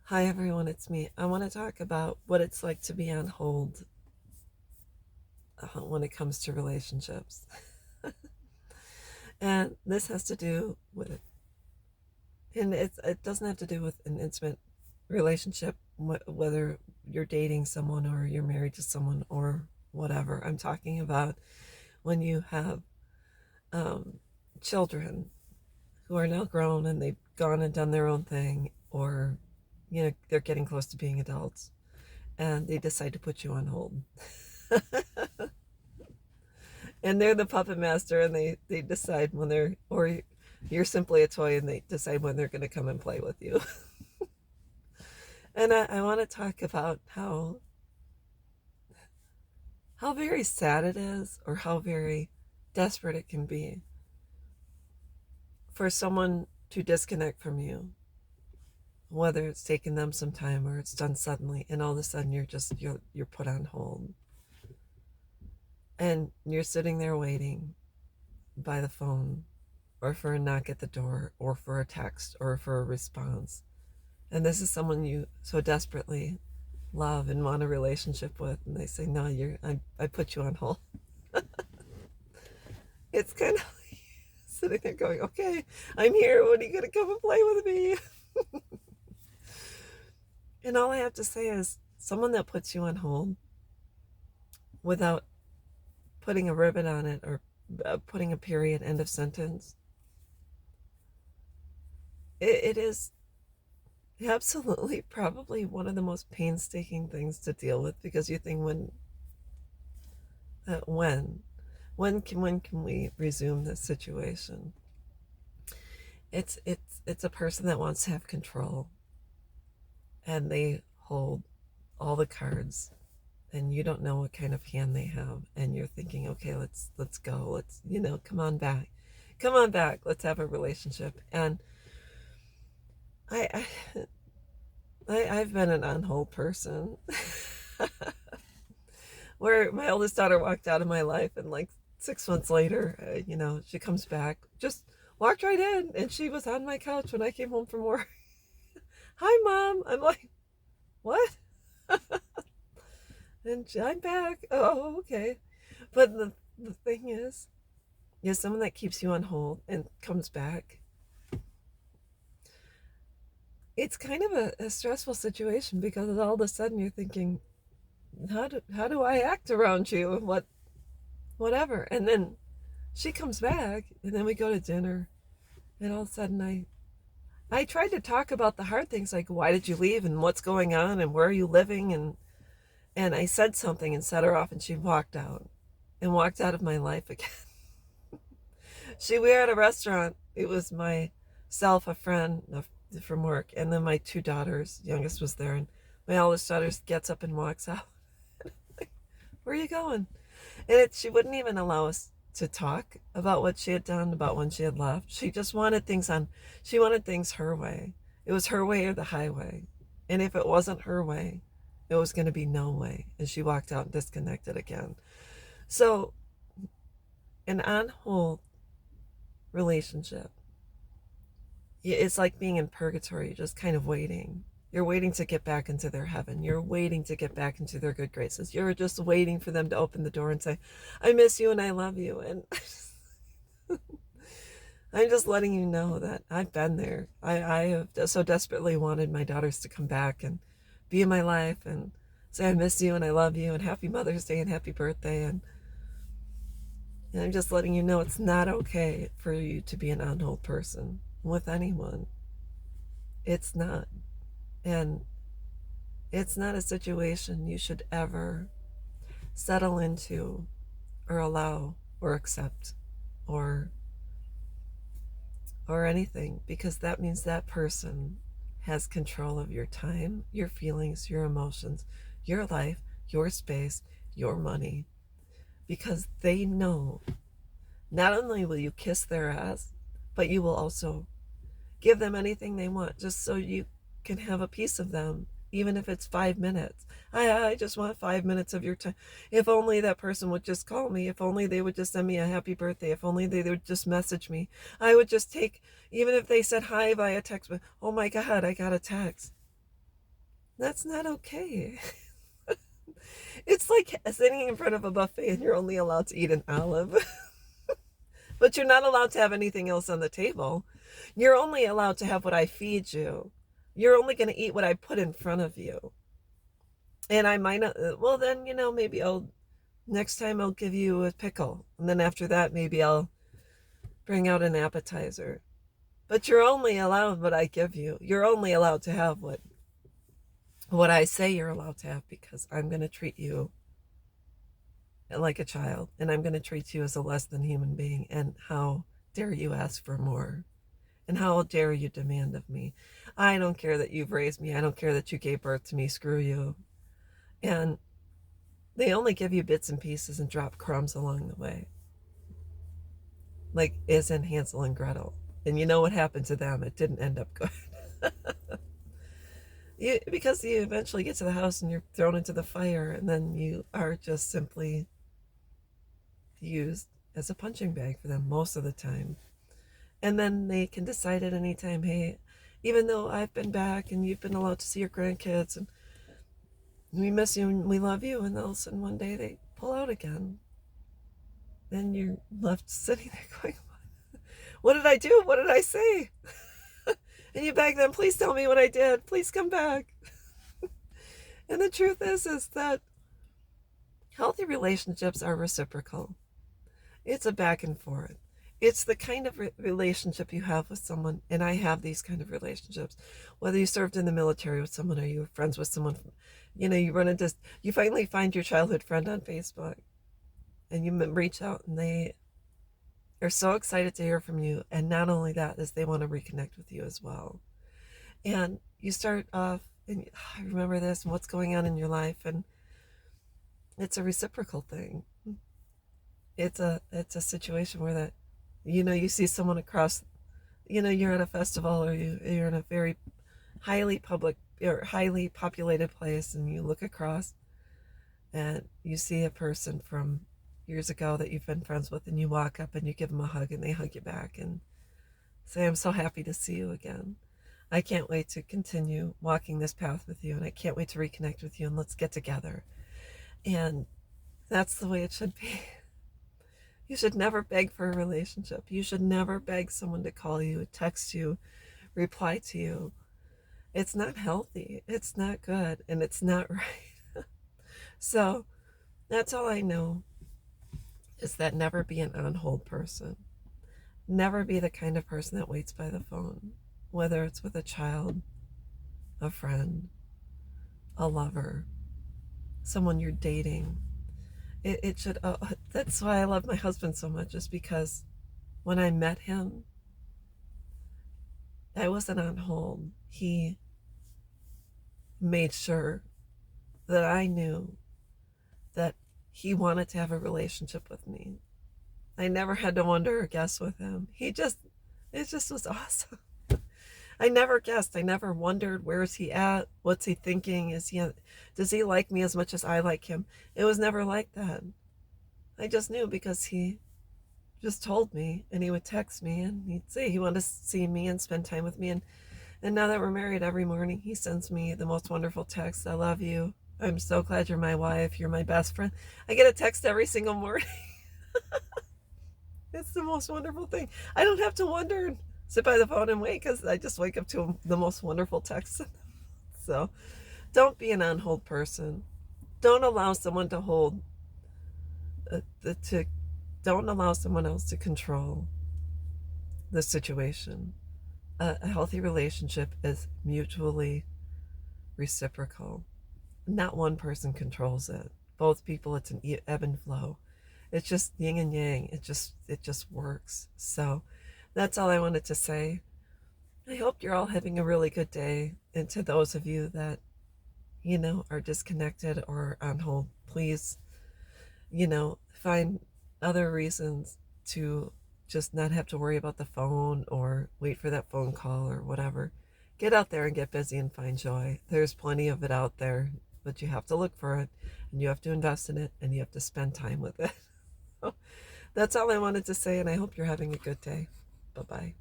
Hi everyone, it's me. I want to talk about what it's like to be on hold when it comes to relationships. And this has to do with, and it doesn't have to do with an intimate relationship, whether you're dating someone or you're married to someone or whatever. I'm talking about when you have um, children who are now grown and they've gone and done their own thing, or, they're getting close to being adults and they decide to put you on hold. And they're the puppet master, and they decide when they're, or you're simply a toy and they decide when they're going to come and play with you. And I want to talk about how very sad it is, or how very desperate it can be for someone to disconnect from you, whether it's taken them some time or it's done suddenly, and all of a sudden you're put on hold, and you're sitting there waiting by the phone, or for a knock at the door, or for a text, or for a response. And this is someone you so desperately love and want a relationship with, and they say, no, I put you on hold. It's kind of like sitting there going, okay, I'm here, when are you going to come and play with me? And all I have to say is, someone that puts you on hold without putting a ribbon on it, or putting a period, end of sentence, it is absolutely probably one of the most painstaking things to deal with, because you think, uh, when when can we resume this situation? It's a person that wants to have control, and they hold all the cards, and you don't know what kind of hand they have, and you're thinking, okay, let's go, let's, come on back, let's have a relationship. And I, I've been an on hold person. Where my oldest daughter walked out of my life, and like 6 months later, she comes back, just walked right in, and she was on my couch when I came home from work. Hi, Mom. I'm like, what? And I'm back. Oh, okay. But the thing is, someone that keeps you on hold and comes back, it's kind of a stressful situation, because all of a sudden you're thinking, how do I act around you? Whatever. And then she comes back, and then we go to dinner, and all of a sudden I tried to talk about the hard things, like, why did you leave, and what's going on, and where are you living, and I said something and set her off, and she walked out, and walked out of my life again. We were at a restaurant. It was myself, a friend from work, and then my two daughters. Youngest was there, and my oldest daughter gets up and walks out. Like, where are you going? And she wouldn't even allow us to talk about what she had done, about when she had left. She wanted things her way. It was her way or the highway. And if it wasn't her way, it was going to be no way. And she walked out and disconnected again. So, an on hold relationship, it's like being in purgatory, just kind of waiting. You're waiting to get back into their heaven. You're waiting to get back into their good graces. You're just waiting for them to open the door and say, I miss you and I love you. And I'm just letting you know that I've been there. I have so desperately wanted my daughters to come back and be in my life and say, I miss you and I love you and happy Mother's Day and happy birthday. And I'm just letting you know, it's not okay for you to be an on hold person with anyone. It's not. And it's not a situation you should ever settle into, or allow, or accept, or anything, because that means that person has control of your time, your feelings, your emotions, your life, your space, your money, because they know not only will you kiss their ass, but you will also give them anything they want, just so you can have a piece of them, even if it's 5 minutes. I just want 5 minutes of your time. If only that person would just call me. If only they would just send me a happy birthday. If only they would just message me. I would just take, even if they said hi via text, but oh my God, I got a text. That's not okay. It's like sitting in front of a buffet and you're only allowed to eat an olive, but you're not allowed to have anything else on the table. You're only allowed to have what I feed you. You're only going to eat what I put in front of you. And I might not, well, then, maybe next time I'll give you a pickle. And then after that, maybe I'll bring out an appetizer. But you're only allowed what I give you. You're only allowed to have what I say you're allowed to have, because I'm going to treat you like a child, and I'm going to treat you as a less than human being. And how dare you ask for more? And how dare you demand of me? I don't care that you've raised me. I don't care that you gave birth to me. Screw you. And they only give you bits and pieces and drop crumbs along the way, like as in Hansel and Gretel. And you know what happened to them? It didn't end up good. Because you eventually get to the house and you're thrown into the fire, and then you are just simply used as a punching bag for them most of the time. And then they can decide at any time, hey, even though I've been back and you've been allowed to see your grandkids and we miss you and we love you, and all of a sudden one day they pull out again. Then you're left sitting there going, what did I do? What did I say? And you beg them, please tell me what I did. Please come back. And the truth is that healthy relationships are reciprocal. It's a back and forth. It's the kind of relationship you have with someone, and I have these kind of relationships. Whether you served in the military with someone, or you were friends with someone, you finally find your childhood friend on Facebook, and you reach out, and they are so excited to hear from you. And not only that, is they want to reconnect with you as well. And you start off, and I remember this and what's going on in your life, and it's a reciprocal thing. It's a situation where that, you see someone across, you're at a festival, or you're in a very highly public or highly populated place, and you look across and you see a person from years ago that you've been friends with, and you walk up and you give them a hug, and they hug you back and say, I'm so happy to see you again. I can't wait to continue walking this path with you, and I can't wait to reconnect with you, and let's get together. And that's the way it should be. You should never beg for a relationship. You should never beg someone to call you, text you, reply to you. It's not healthy. It's not good, and it's not right. So that's all I know, is that never be an on hold person. Never be the kind of person that waits by the phone, whether it's with a child, a friend, a lover, someone you're dating. It should, that's why I love my husband so much, is because when I met him, I wasn't on hold. He made sure that I knew that he wanted to have a relationship with me. I never had to wonder or guess with him. It just was awesome. I never guessed. I never wondered, where is he at? What's he thinking? Does he like me as much as I like him? It was never like that. I just knew, because he just told me, and he would text me, and he'd say he wanted to see me and spend time with me. And now that we're married, every morning he sends me the most wonderful text. I love you. I'm so glad you're my wife. You're my best friend. I get a text every single morning. It's the most wonderful thing. I don't have to wonder and sit by the phone and wait, because I just wake up to the most wonderful texts. So don't be an on-hold person. Don't allow someone to hold, don't allow someone else to control the situation. A healthy relationship is mutually reciprocal. Not one person controls it. Both people, it's an ebb and flow. It's just yin and yang. It just works. So that's all I wanted to say. I hope you're all having a really good day. And to those of you that, are disconnected or on hold, please, find other reasons to just not have to worry about the phone or wait for that phone call or whatever. Get out there and get busy and find joy. There's plenty of it out there, but you have to look for it, and you have to invest in it, and you have to spend time with it. That's all I wanted to say, and I hope you're having a good day. Bye-bye.